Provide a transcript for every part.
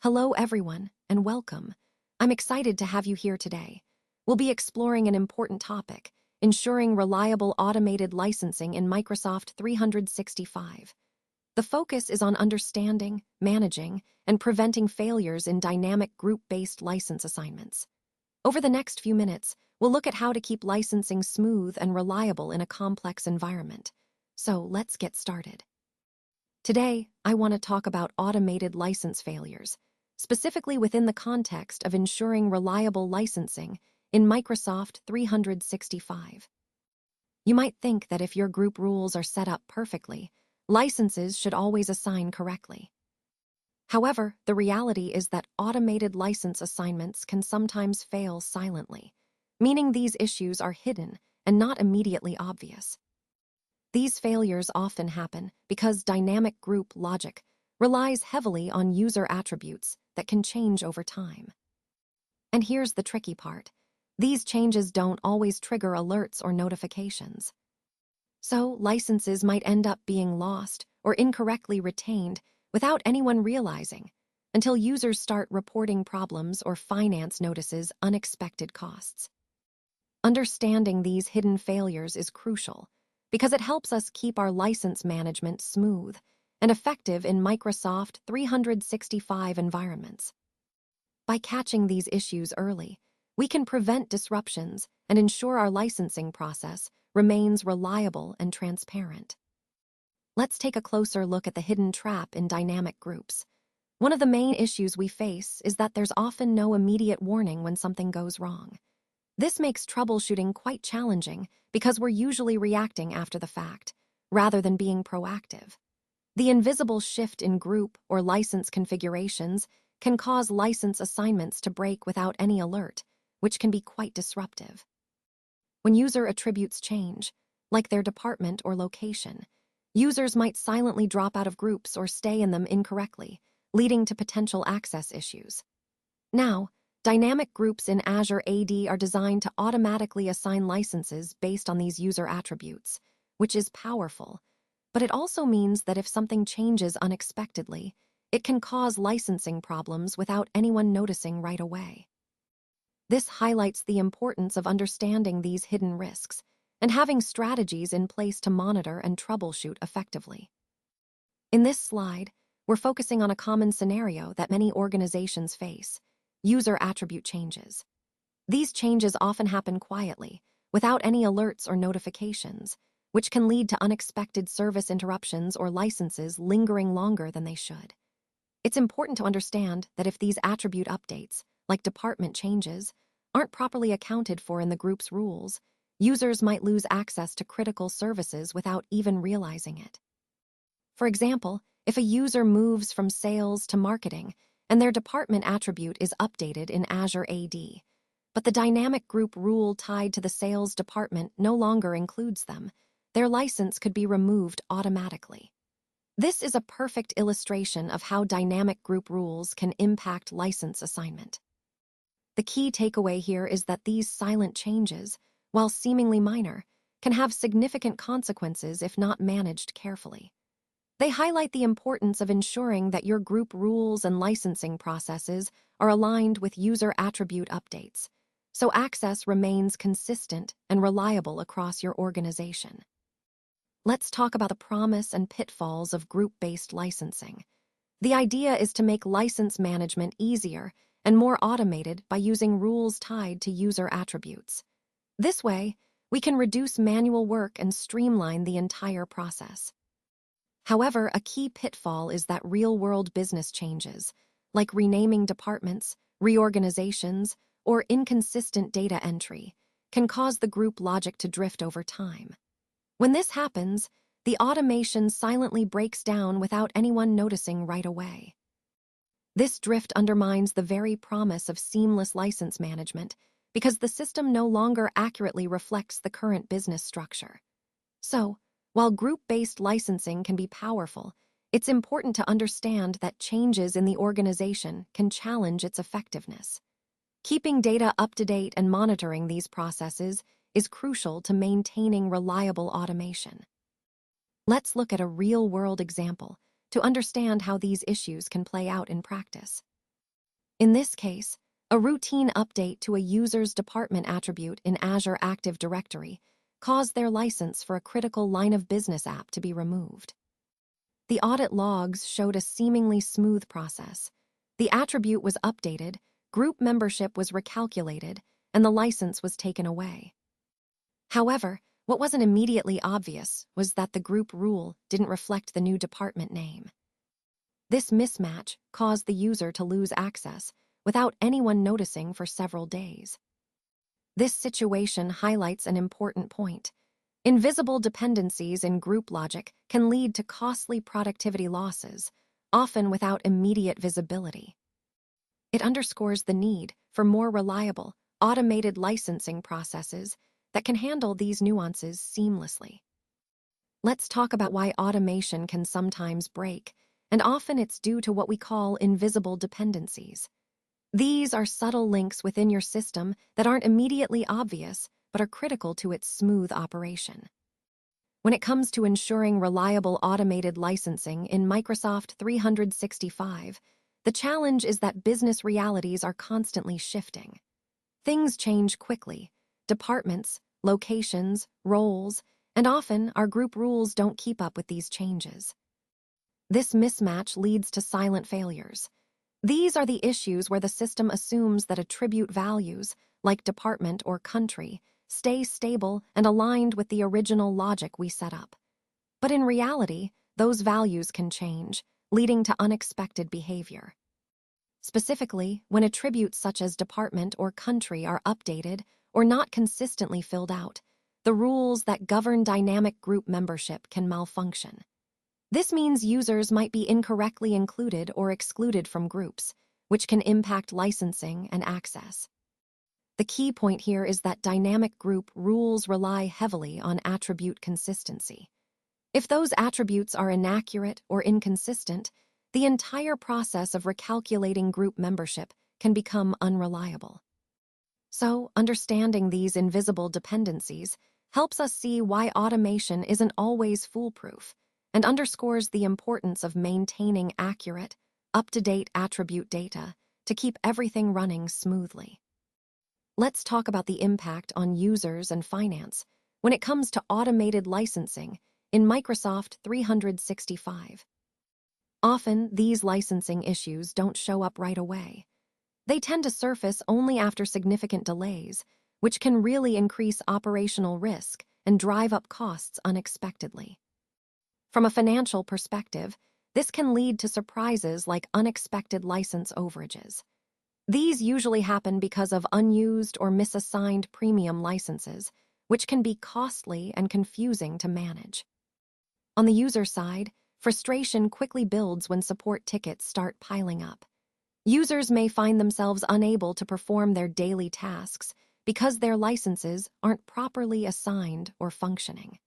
Hello, everyone, and welcome. I'm excited to have you here today. We'll be exploring an important topic, ensuring reliable automated licensing in Microsoft 365. The focus is on understanding, managing, and preventing failures in dynamic group-based license assignments. Over the next few minutes, we'll look at how to keep licensing smooth and reliable in a complex environment. So let's get started. Today, I want to talk about automated license failures, specifically within the context of ensuring reliable licensing in Microsoft 365. You might think that if your group rules are set up perfectly, licenses should always assign correctly. However, the reality is that automated license assignments can sometimes fail silently, meaning these issues are hidden and not immediately obvious. These failures often happen because dynamic group logic relies heavily on user attributes that can change over time. And here's the tricky part. These changes don't always trigger alerts or notifications. So, licenses might end up being lost or incorrectly retained without anyone realizing, until users start reporting problems or finance notices unexpected costs. Understanding these hidden failures is crucial because it helps us keep our license management smooth and effective in Microsoft 365 environments. By catching these issues early, we can prevent disruptions and ensure our licensing process remains reliable and transparent. Let's take a closer look at the hidden trap in dynamic groups. One of the main issues we face is that there's often no immediate warning when something goes wrong. This makes troubleshooting quite challenging because we're usually reacting after the fact, rather than being proactive. The invisible shift in group or license configurations can cause license assignments to break without any alert, which can be quite disruptive. When user attributes change, like their department or location, users might silently drop out of groups or stay in them incorrectly, leading to potential access issues. Now, dynamic groups in Azure AD are designed to automatically assign licenses based on these user attributes, which is powerful. But it also means that if something changes unexpectedly, it can cause licensing problems without anyone noticing right away. This highlights the importance of understanding these hidden risks and having strategies in place to monitor and troubleshoot effectively. In this slide, we're focusing on a common scenario that many organizations face: user attribute changes. These changes often happen quietly, without any alerts or notifications, which can lead to unexpected service interruptions or licenses lingering longer than they should. It's important to understand that if these attribute updates, like department changes, aren't properly accounted for in the group's rules, users might lose access to critical services without even realizing it. For example, if a user moves from sales to marketing and their department attribute is updated in Azure AD, but the dynamic group rule tied to the sales department no longer includes them, their license could be removed automatically. This is a perfect illustration of how dynamic group rules can impact license assignment. The key takeaway here is that these silent changes, while seemingly minor, can have significant consequences if not managed carefully. They highlight the importance of ensuring that your group rules and licensing processes are aligned with user attribute updates, so access remains consistent and reliable across your organization. Let's talk about the promise and pitfalls of group-based licensing. The idea is to make license management easier and more automated by using rules tied to user attributes. This way, we can reduce manual work and streamline the entire process. However, a key pitfall is that real-world business changes, like renaming departments, reorganizations, or inconsistent data entry, can cause the group logic to drift over time. When this happens, the automation silently breaks down without anyone noticing right away. This drift undermines the very promise of seamless license management because the system no longer accurately reflects the current business structure. So, while group-based licensing can be powerful, it's important to understand that changes in the organization can challenge its effectiveness. Keeping data up to date and monitoring these processes is crucial to maintaining reliable automation. Let's look at a real-world example to understand how these issues can play out in practice. In this case, a routine update to a user's department attribute in Azure Active Directory caused their license for a critical line of business app to be removed. The audit logs showed a seemingly smooth process. The attribute was updated, group membership was recalculated, and the license was taken away. However, what wasn't immediately obvious was that the group rule didn't reflect the new department name. This mismatch caused the user to lose access without anyone noticing for several days. This situation highlights an important point. Invisible dependencies in group logic can lead to costly productivity losses, often without immediate visibility. It underscores the need for more reliable, automated licensing processes that can handle these nuances seamlessly. Let's talk about why automation can sometimes break, and often it's due to what we call invisible dependencies. These are subtle links within your system that aren't immediately obvious, but are critical to its smooth operation. When it comes to ensuring reliable automated licensing in Microsoft 365, the challenge is that business realities are constantly shifting. Things change quickly. Departments, locations, roles, and often our group rules don't keep up with these changes. This mismatch leads to silent failures. These are the issues where the system assumes that attribute values, like department or country, stay stable and aligned with the original logic we set up. But in reality, those values can change, leading to unexpected behavior. Specifically, when attributes such as department or country are updated or not consistently filled out, the rules that govern dynamic group membership can malfunction. This means users might be incorrectly included or excluded from groups, which can impact licensing and access. The key point here is that dynamic group rules rely heavily on attribute consistency. If those attributes are inaccurate or inconsistent, the entire process of recalculating group membership can become unreliable. So, understanding these invisible dependencies helps us see why automation isn't always foolproof, and underscores the importance of maintaining accurate, up-to-date attribute data to keep everything running smoothly. Let's talk about the impact on users and finance when it comes to automated licensing in Microsoft 365. Often, these licensing issues don't show up right away. They tend to surface only after significant delays, which can really increase operational risk and drive up costs unexpectedly. From a financial perspective, this can lead to surprises like unexpected license overages. These usually happen because of unused or misassigned premium licenses, which can be costly and confusing to manage. On the user side, frustration quickly builds when support tickets start piling up. Users may find themselves unable to perform their daily tasks because their licenses aren't properly assigned or functioning.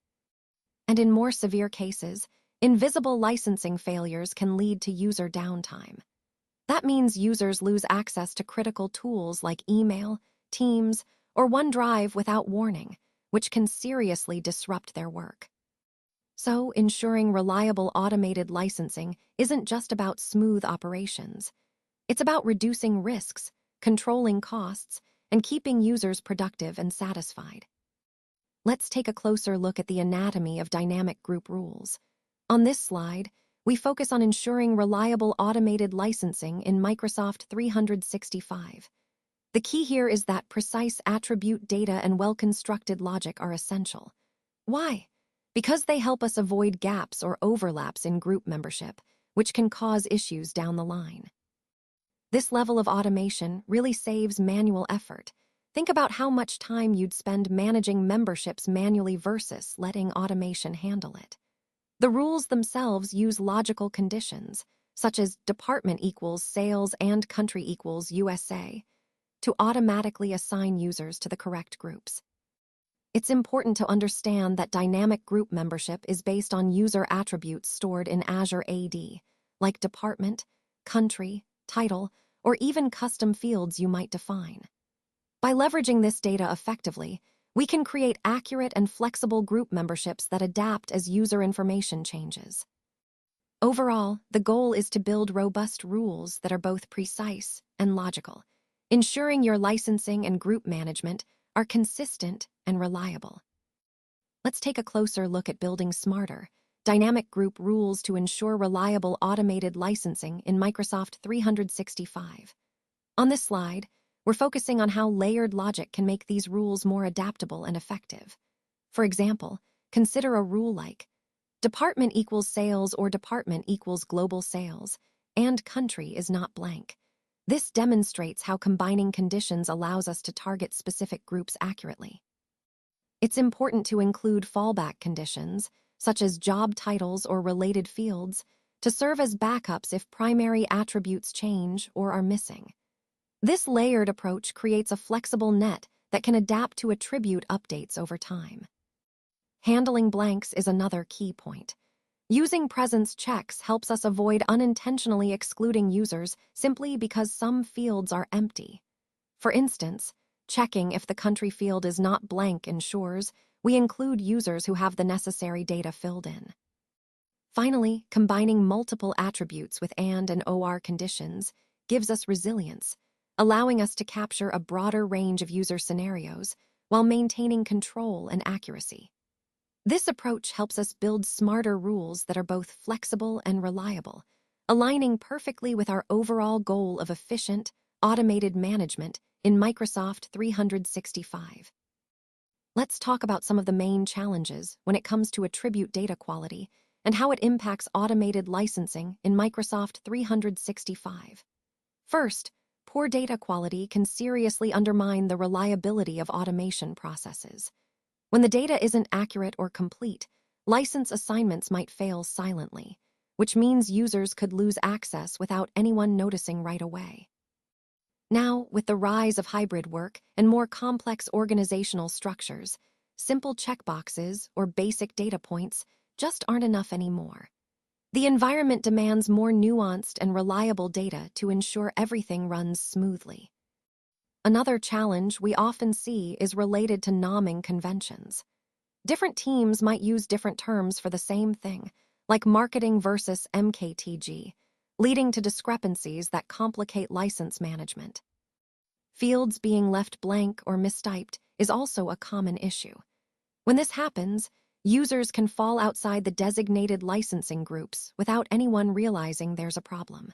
And in more severe cases, invisible licensing failures can lead to user downtime. That means users lose access to critical tools like email, Teams, or OneDrive without warning, which can seriously disrupt their work. So, ensuring reliable automated licensing isn't just about smooth operations. It's about reducing risks, controlling costs, and keeping users productive and satisfied. Let's take a closer look at the anatomy of dynamic group rules. On this slide, we focus on ensuring reliable automated licensing in Microsoft 365. The key here is that precise attribute data and well-constructed logic are essential. Why? Because they help us avoid gaps or overlaps in group membership, which can cause issues down the line. This level of automation really saves manual effort. Think about how much time you'd spend managing memberships manually versus letting automation handle it. The rules themselves use logical conditions, such as department equals sales and country equals USA, to automatically assign users to the correct groups. It's important to understand that dynamic group membership is based on user attributes stored in Azure AD, like department, country, title, or even custom fields you might define. By leveraging this data effectively, we can create accurate and flexible group memberships that adapt as user information changes. Overall, the goal is to build robust rules that are both precise, and logical, ensuring your licensing and group management are consistent and reliable. Let's take a closer look at building smarter, dynamic group rules to ensure reliable automated licensing in Microsoft 365. On this slide, we're focusing on how layered logic can make these rules more adaptable and effective. For example, consider a rule like department equals sales or department equals global sales, and country is not blank. This demonstrates how combining conditions allows us to target specific groups accurately. It's important to include fallback conditions, such as job titles or related fields, to serve as backups if primary attributes change or are missing. This layered approach creates a flexible net that can adapt to attribute updates over time. Handling blanks is another key point. Using presence checks helps us avoid unintentionally excluding users simply because some fields are empty. For instance, checking if the country field is not blank ensures we include users who have the necessary data filled in. Finally, combining multiple attributes with and or conditions gives us resilience, allowing us to capture a broader range of user scenarios while maintaining control and accuracy. This approach helps us build smarter rules that are both flexible and reliable, aligning perfectly with our overall goal of efficient, automated management in Microsoft 365. Let's talk about some of the main challenges when it comes to attribute data quality and how it impacts automated licensing in Microsoft 365. First, poor data quality can seriously undermine the reliability of automation processes. When the data isn't accurate or complete, license assignments might fail silently, which means users could lose access without anyone noticing right away. Now, with the rise of hybrid work and more complex organizational structures, simple checkboxes or basic data points just aren't enough anymore. The environment demands more nuanced and reliable data to ensure everything runs smoothly. Another challenge we often see is related to naming conventions. Different teams might use different terms for the same thing, like marketing versus MKTG, leading to discrepancies that complicate license management. Fields being left blank or mistyped is also a common issue. When this happens, users can fall outside the designated licensing groups without anyone realizing there's a problem.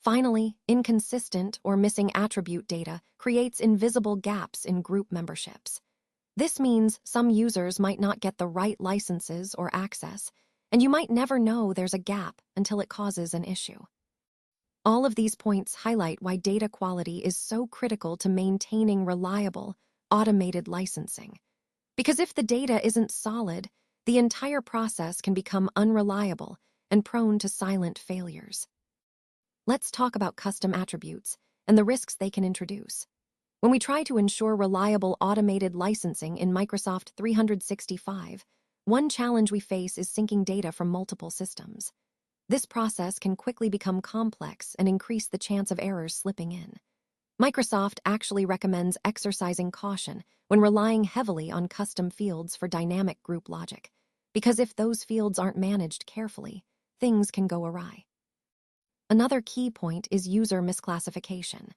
Finally, inconsistent or missing attribute data creates invisible gaps in group memberships. This means some users might not get the right licenses or access, and you might never know there's a gap until it causes an issue. All of these points highlight why data quality is so critical to maintaining reliable, automated licensing. Because if the data isn't solid, the entire process can become unreliable and prone to silent failures. Let's talk about custom attributes and the risks they can introduce. When we try to ensure reliable automated licensing in Microsoft 365, one challenge we face is syncing data from multiple systems. This process can quickly become complex and increase the chance of errors slipping in. Microsoft actually recommends exercising caution when relying heavily on custom fields for dynamic group logic, because if those fields aren't managed carefully, things can go awry. Another key point is user misclassification.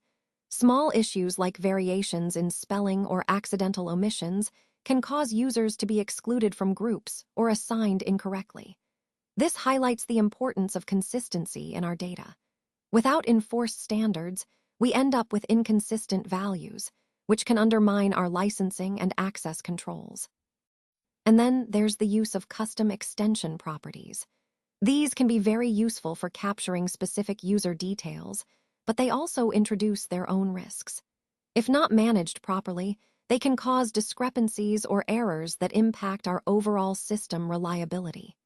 Small issues like variations in spelling or accidental omissions can cause users to be excluded from groups or assigned incorrectly. This highlights the importance of consistency in our data. Without enforced standards, we end up with inconsistent values, which can undermine our licensing and access controls. And then there's the use of custom extension properties. These can be very useful for capturing specific user details, but they also introduce their own risks. If not managed properly, they can cause discrepancies or errors that impact our overall system reliability.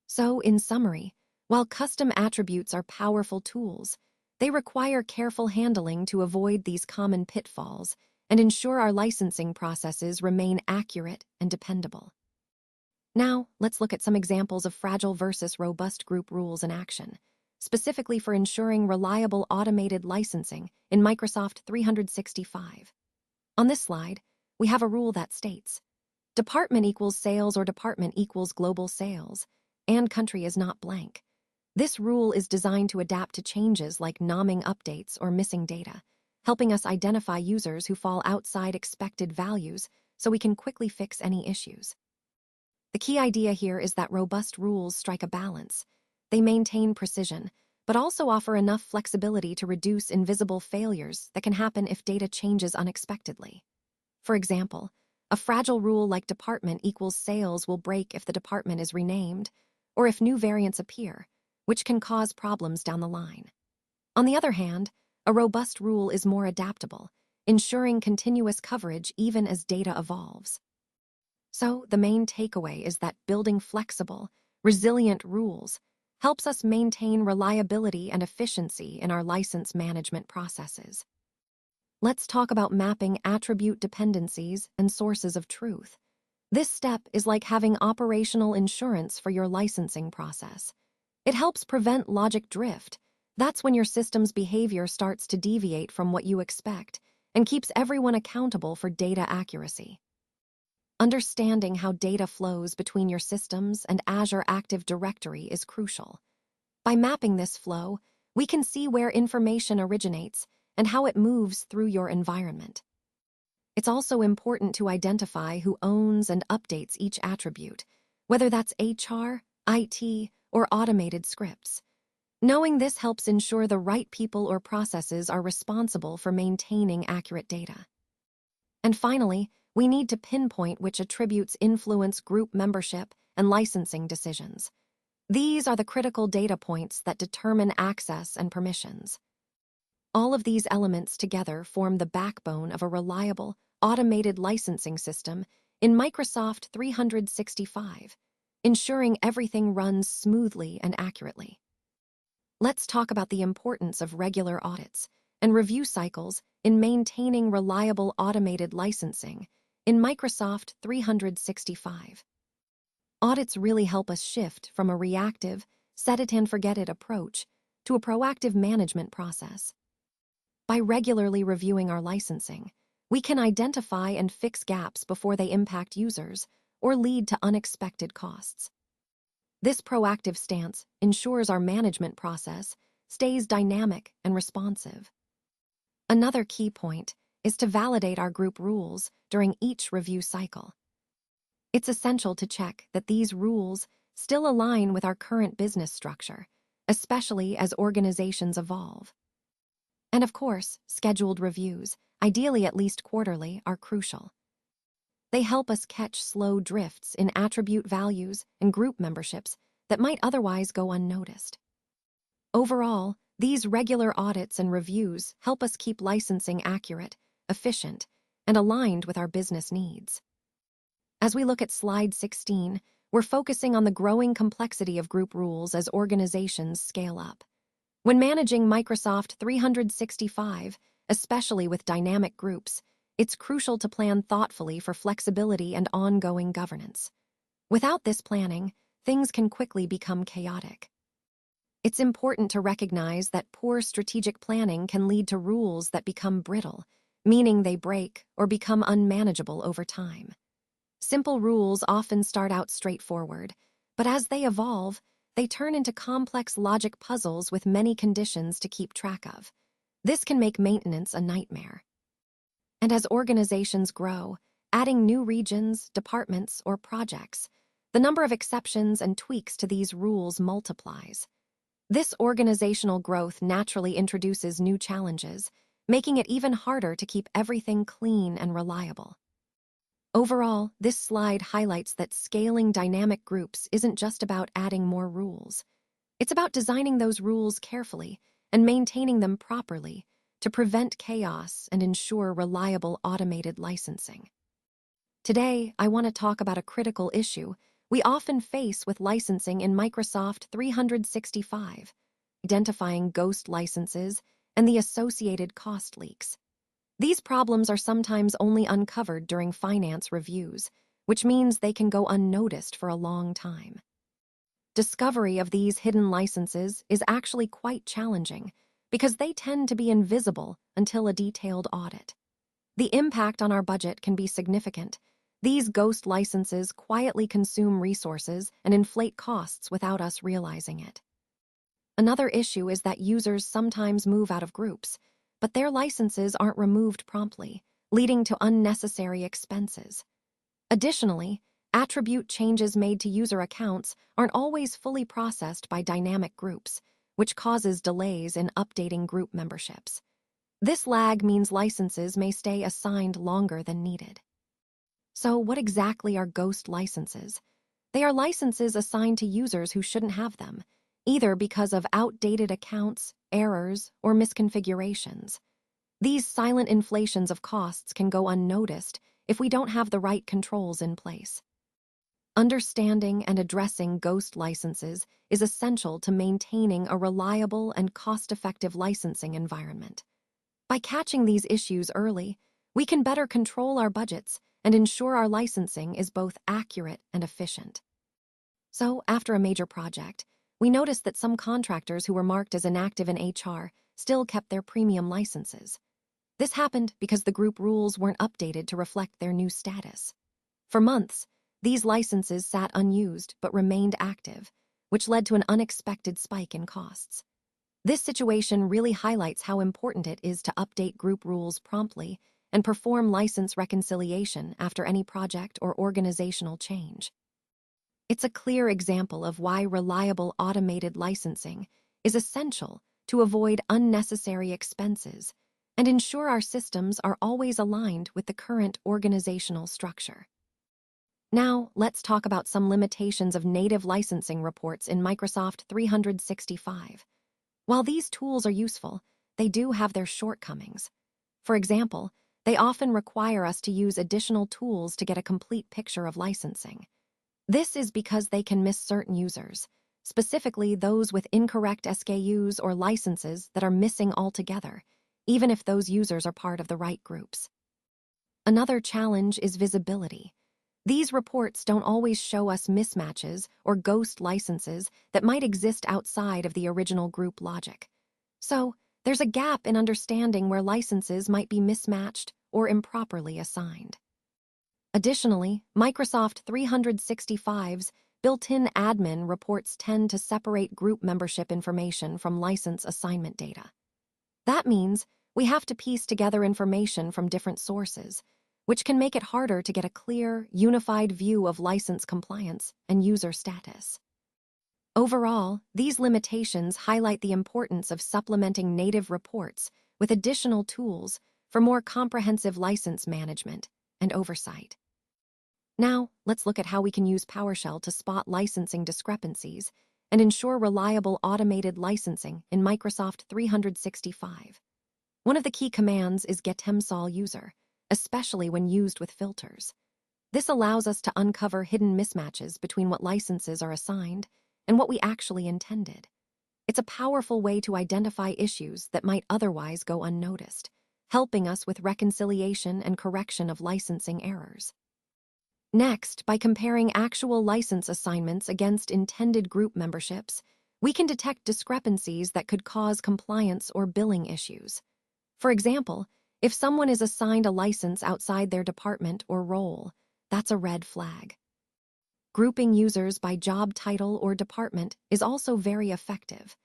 So, in summary, while custom attributes are powerful tools, they require careful handling to avoid these common pitfalls and ensure our licensing processes remain accurate and dependable. Now, let's look at some examples of fragile versus robust group rules in action, specifically for ensuring reliable automated licensing in Microsoft 365. On this slide, we have a rule that states, department equals sales or department equals global sales, and country is not blank. This rule is designed to adapt to changes like nomming updates or missing data, helping us identify users who fall outside expected values so we can quickly fix any issues. The key idea here is that robust rules strike a balance. They maintain precision, but also offer enough flexibility to reduce invisible failures that can happen if data changes unexpectedly. For example, a fragile rule like department equals sales will break if the department is renamed, or if new variants appear, which can cause problems down the line. On the other hand, a robust rule is more adaptable, ensuring continuous coverage even as data evolves. So, the main takeaway is that building flexible, resilient rules helps us maintain reliability and efficiency in our license management processes. Let's talk about mapping attribute dependencies and sources of truth. This step is like having operational insurance for your licensing process. It helps prevent logic drift. That's when your system's behavior starts to deviate from what you expect and keeps everyone accountable for data accuracy. Understanding how data flows between your systems and Azure Active Directory is crucial. By mapping this flow, we can see where information originates and how it moves through your environment. It's also important to identify who owns and updates each attribute, whether that's HR, IT, or automated scripts. Knowing this helps ensure the right people or processes are responsible for maintaining accurate data. And finally, we need to pinpoint which attributes influence group membership and licensing decisions. These are the critical data points that determine access and permissions. All of these elements together form the backbone of a reliable, automated licensing system in Microsoft 365, ensuring everything runs smoothly and accurately. Let's talk about the importance of regular audits and review cycles in maintaining reliable automated licensing in Microsoft 365. Audits really help us shift from a reactive, set-it-and-forget-it approach to a proactive management process. By regularly reviewing our licensing, we can identify and fix gaps before they impact users or lead to unexpected costs. This proactive stance ensures our management process stays dynamic and responsive. Another key point is to validate our group rules during each review cycle. It's essential to check that these rules still align with our current business structure, especially as organizations evolve. And of course, scheduled reviews, ideally at least quarterly, are crucial. They help us catch slow drifts in attribute values and group memberships that might otherwise go unnoticed. Overall, these regular audits and reviews help us keep licensing accurate, efficient, and aligned with our business needs. As we look at slide 16, we're focusing on the growing complexity of group rules as organizations scale up. When managing Microsoft 365, especially with dynamic groups, it's crucial to plan thoughtfully for flexibility and ongoing governance. Without this planning, things can quickly become chaotic. It's important to recognize that poor strategic planning can lead to rules that become brittle, meaning they break or become unmanageable over time. Simple rules often start out straightforward, but as they evolve, they turn into complex logic puzzles with many conditions to keep track of. This can make maintenance a nightmare. And as organizations grow, adding new regions, departments, or projects, the number of exceptions and tweaks to these rules multiplies. This organizational growth naturally introduces new challenges, making it even harder to keep everything clean and reliable. Overall, this slide highlights that scaling dynamic groups isn't just about adding more rules. It's about designing those rules carefully and maintaining them properly to prevent chaos and ensure reliable automated licensing. Today, I want to talk about a critical issue we often face with licensing in Microsoft 365, identifying ghost licenses and the associated cost leaks. These problems are sometimes only uncovered during finance reviews, which means they can go unnoticed for a long time. Discovery of these hidden licenses is actually quite challenging because they tend to be invisible until a detailed audit. The impact on our budget can be significant. These ghost licenses quietly consume resources and inflate costs without us realizing it. Another issue is that users sometimes move out of groups, but their licenses aren't removed promptly, leading to unnecessary expenses. Additionally, attribute changes made to user accounts aren't always fully processed by dynamic groups, which causes delays in updating group memberships. This lag means licenses may stay assigned longer than needed. So, what exactly are ghost licenses? They are licenses assigned to users who shouldn't have them, either because of outdated accounts, errors, or misconfigurations. These silent inflations of costs can go unnoticed if we don't have the right controls in place. Understanding and addressing ghost licenses is essential to maintaining a reliable and cost-effective licensing environment. By catching these issues early, we can better control our budgets and ensure our licensing is both accurate and efficient. So, after a major project, we noticed that some contractors who were marked as inactive in HR still kept their premium licenses. This happened because the group rules weren't updated to reflect their new status. For months, these licenses sat unused but remained active, which led to an unexpected spike in costs. This situation really highlights how important it is to update group rules promptly and perform license reconciliation after any project or organizational change. It's a clear example of why reliable automated licensing is essential to avoid unnecessary expenses and ensure our systems are always aligned with the current organizational structure. Now, let's talk about some limitations of native licensing reports in Microsoft 365. While these tools are useful, they do have their shortcomings. For example, they often require us to use additional tools to get a complete picture of licensing. This is because they can miss certain users, specifically those with incorrect SKUs or licenses that are missing altogether, even if those users are part of the right groups. Another challenge is visibility. These reports don't always show us mismatches or ghost licenses that might exist outside of the original group logic. So, there's a gap in understanding where licenses might be mismatched or improperly assigned. Additionally, Microsoft 365's built-in admin reports tend to separate group membership information from license assignment data. That means we have to piece together information from different sources, which can make it harder to get a clear, unified view of license compliance and user status. Overall, these limitations highlight the importance of supplementing native reports with additional tools for more comprehensive license management and oversight. Now, let's look at how we can use PowerShell to spot licensing discrepancies and ensure reliable automated licensing in Microsoft 365. One of the key commands is getMSol user, especially when used with filters. This allows us to uncover hidden mismatches between what licenses are assigned and what we actually intended. It's a powerful way to identify issues that might otherwise go unnoticed, helping us with reconciliation and correction of licensing errors. Next, by comparing actual license assignments against intended group memberships, we can detect discrepancies that could cause compliance or billing issues. For example, if someone is assigned a license outside their department or role, that's a red flag. Grouping users by job title or department is also very effective.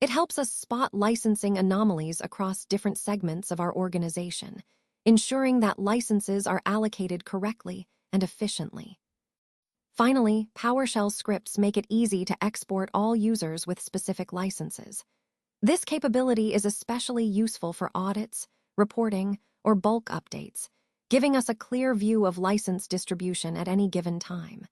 It helps us spot licensing anomalies across different segments of our organization, ensuring that licenses are allocated correctly and efficiently. Finally, PowerShell scripts make it easy to export all users with specific licenses. This capability is especially useful for audits, reporting, or bulk updates, giving us a clear view of license distribution at any given time.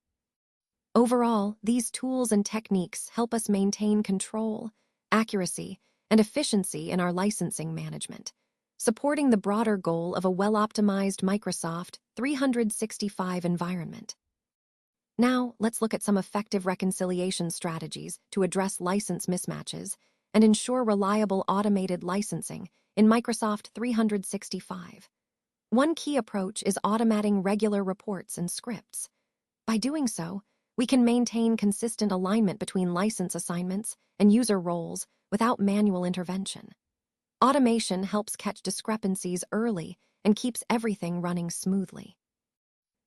Overall, these tools and techniques help us maintain control, accuracy, and efficiency in our licensing management, supporting the broader goal of a well-optimized Microsoft 365 environment. Now, let's look at some effective reconciliation strategies to address license mismatches and ensure reliable automated licensing in Microsoft 365. One key approach is automating regular reports and scripts. By doing so, we can maintain consistent alignment between license assignments and user roles without manual intervention. Automation helps catch discrepancies early and keeps everything running smoothly.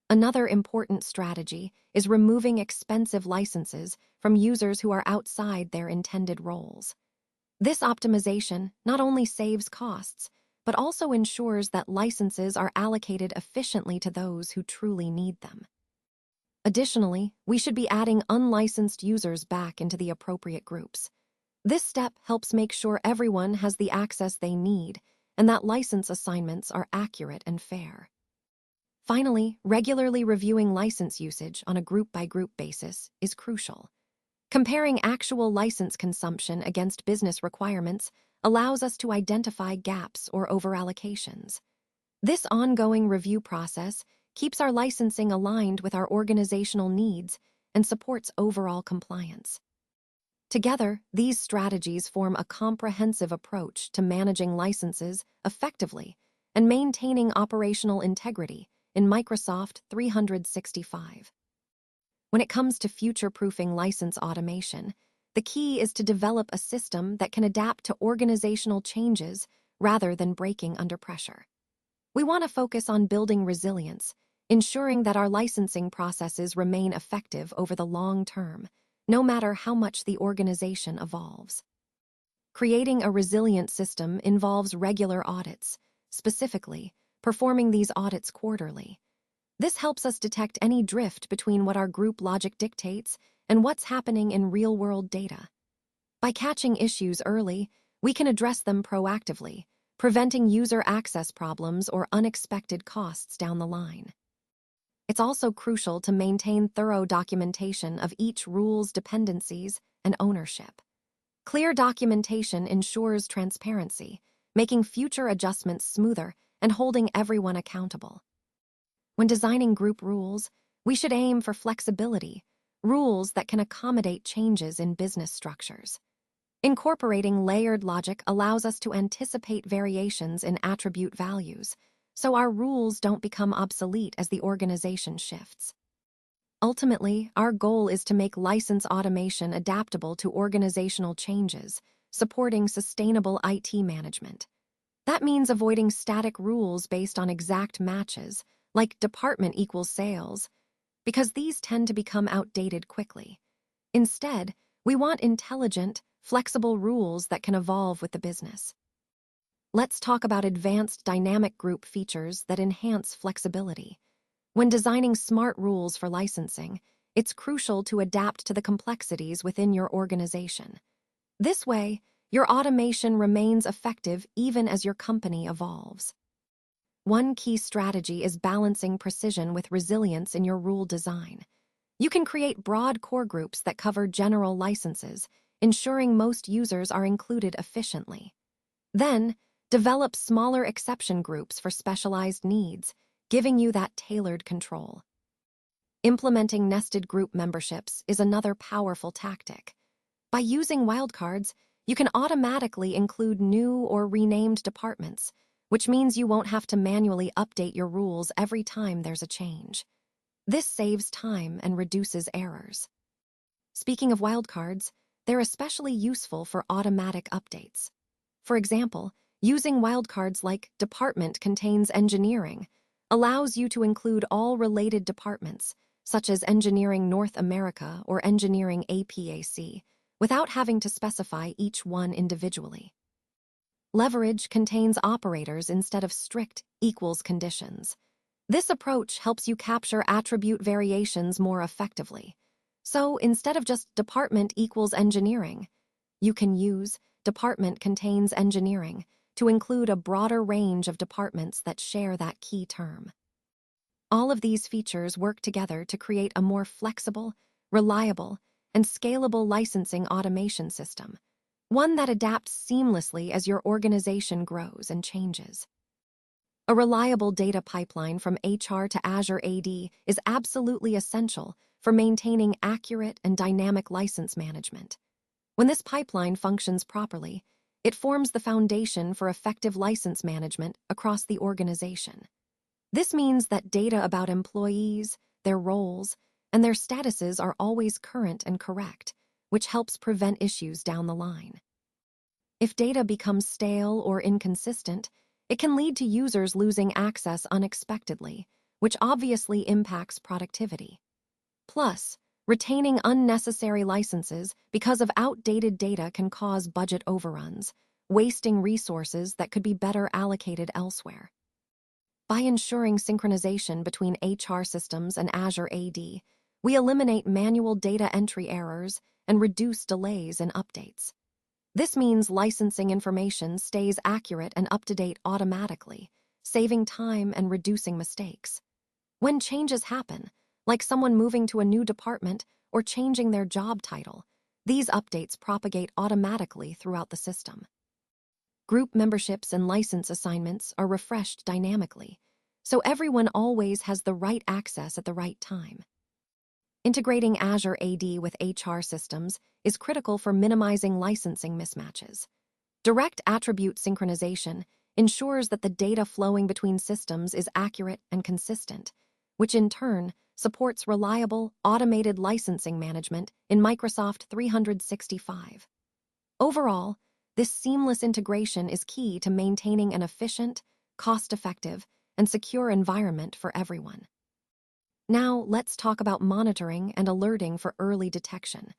Another important strategy is removing expensive licenses from users who are outside their intended roles. This optimization not only saves costs, but also ensures that licenses are allocated efficiently to those who truly need them. Additionally, we should be adding unlicensed users back into the appropriate groups. This step helps make sure everyone has the access they need and that license assignments are accurate and fair. Finally, regularly reviewing license usage on a group-by-group basis is crucial. Comparing actual license consumption against business requirements allows us to identify gaps or overallocations. This ongoing review process keeps our licensing aligned with our organizational needs and supports overall compliance. Together, these strategies form a comprehensive approach to managing licenses effectively and maintaining operational integrity in Microsoft 365. When it comes to future-proofing license automation, the key is to develop a system that can adapt to organizational changes rather than breaking under pressure. We want to focus on building resilience, ensuring that our licensing processes remain effective over the long term, no matter how much the organization evolves. Creating a resilient system involves regular audits, specifically, performing these audits quarterly. This helps us detect any drift between what our group logic dictates and what's happening in real-world data. By catching issues early, we can address them proactively, preventing user access problems or unexpected costs down the line. It's also crucial to maintain thorough documentation of each rule's dependencies and ownership. Clear documentation ensures transparency, making future adjustments smoother and holding everyone accountable. When designing group rules, we should aim for flexibility, rules that can accommodate changes in business structures. Incorporating layered logic allows us to anticipate variations in attribute values, so our rules don't become obsolete as the organization shifts. Ultimately, our goal is to make license automation adaptable to organizational changes, supporting sustainable IT management. That means avoiding static rules based on exact matches, like department equals sales, because these tend to become outdated quickly. Instead, we want intelligent, flexible rules that can evolve with the business. Let's talk about advanced dynamic group features that enhance flexibility. When designing smart rules for licensing, it's crucial to adapt to the complexities within your organization. This way, your automation remains effective even as your company evolves. One key strategy is balancing precision with resilience in your rule design. You can create broad core groups that cover general licenses, ensuring most users are included efficiently. Then, develop smaller exception groups for specialized needs, giving you that tailored control. Implementing nested group memberships is another powerful tactic. By using wildcards, you can automatically include new or renamed departments, which means you won't have to manually update your rules every time there's a change. This saves time and reduces errors. Speaking of wildcards, they're especially useful for automatic updates. For example, using wildcards like Department Contains Engineering allows you to include all related departments, such as Engineering North America or Engineering APAC, without having to specify each one individually. Leverage contains operators instead of strict equals conditions. This approach helps you capture attribute variations more effectively. So instead of just department equals engineering, you can use department contains engineering to include a broader range of departments that share that key term. All of these features work together to create a more flexible, reliable, and scalable licensing automation system, one that adapts seamlessly as your organization grows and changes. A reliable data pipeline from HR to Azure AD is absolutely essential for maintaining accurate and dynamic license management. When this pipeline functions properly, it forms the foundation for effective license management across the organization. This means that data about employees, their roles, and their statuses are always current and correct, which helps prevent issues down the line. If data becomes stale or inconsistent, it can lead to users losing access unexpectedly, which obviously impacts productivity. Plus, retaining unnecessary licenses because of outdated data can cause budget overruns, wasting resources that could be better allocated elsewhere. By ensuring synchronization between HR systems and Azure AD, we eliminate manual data entry errors and reduce delays in updates. This means licensing information stays accurate and up-to-date automatically, saving time and reducing mistakes. When changes happen, like someone moving to a new department or changing their job title, these updates propagate automatically throughout the system. Group memberships and license assignments are refreshed dynamically, so everyone always has the right access at the right time. Integrating Azure AD with HR systems is critical for minimizing licensing mismatches. Direct attribute synchronization ensures that the data flowing between systems is accurate and consistent, which in turn supports reliable, automated licensing management in Microsoft 365. Overall, this seamless integration is key to maintaining an efficient, cost-effective, and secure environment for everyone. Now, let's talk about monitoring and alerting for early detection.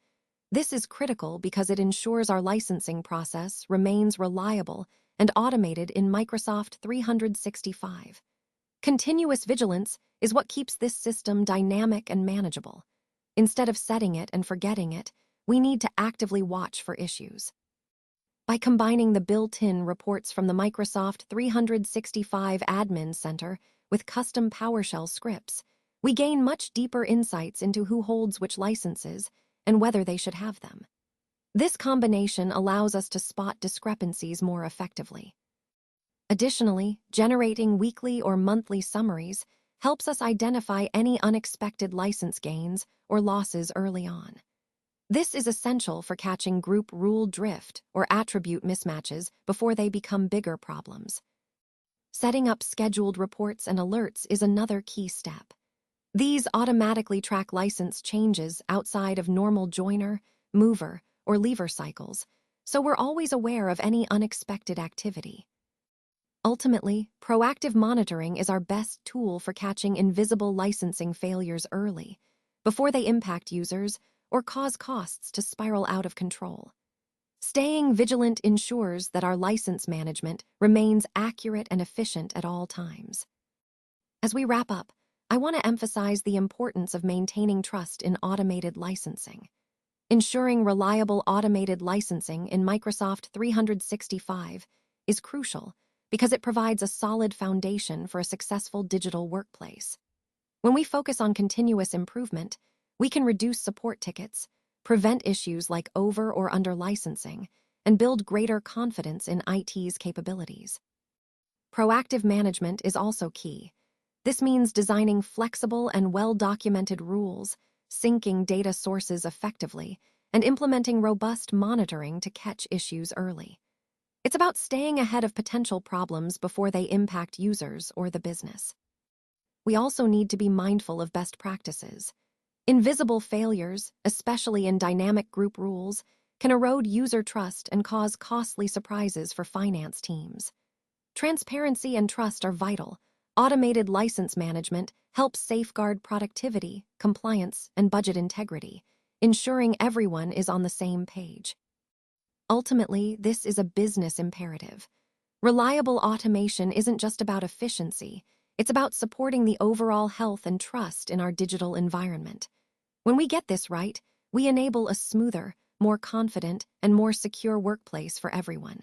This is critical because it ensures our licensing process remains reliable and automated in Microsoft 365. Continuous vigilance is what keeps this system dynamic and manageable. Instead of setting it and forgetting it, we need to actively watch for issues. By combining the built-in reports from the Microsoft 365 Admin Center with custom PowerShell scripts, we gain much deeper insights into who holds which licenses and whether they should have them. This combination allows us to spot discrepancies more effectively. Additionally, generating weekly or monthly summaries helps us identify any unexpected license gains or losses early on. This is essential for catching group rule drift or attribute mismatches before they become bigger problems. Setting up scheduled reports and alerts is another key step. These automatically track license changes outside of normal joiner, mover, or leaver cycles, so we're always aware of any unexpected activity. Ultimately, proactive monitoring is our best tool for catching invisible licensing failures early, before they impact users or cause costs to spiral out of control. Staying vigilant ensures that our license management remains accurate and efficient at all times. As we wrap up, I want to emphasize the importance of maintaining trust in automated licensing. Ensuring reliable automated licensing in Microsoft 365 is crucial because it provides a solid foundation for a successful digital workplace. When we focus on continuous improvement, we can reduce support tickets, prevent issues like over or under licensing, and build greater confidence in IT's capabilities. Proactive management is also key. This means designing flexible and well-documented rules, syncing data sources effectively, and implementing robust monitoring to catch issues early. It's about staying ahead of potential problems before they impact users or the business. We also need to be mindful of best practices. Invisible failures, especially in dynamic group rules, can erode user trust and cause costly surprises for finance teams. Transparency and trust are vital. Automated license management helps safeguard productivity, compliance, and budget integrity, ensuring everyone is on the same page. Ultimately, this is a business imperative. Reliable automation isn't just about efficiency, it's about supporting the overall health and trust in our digital environment. When we get this right, we enable a smoother, more confident, and more secure workplace for everyone.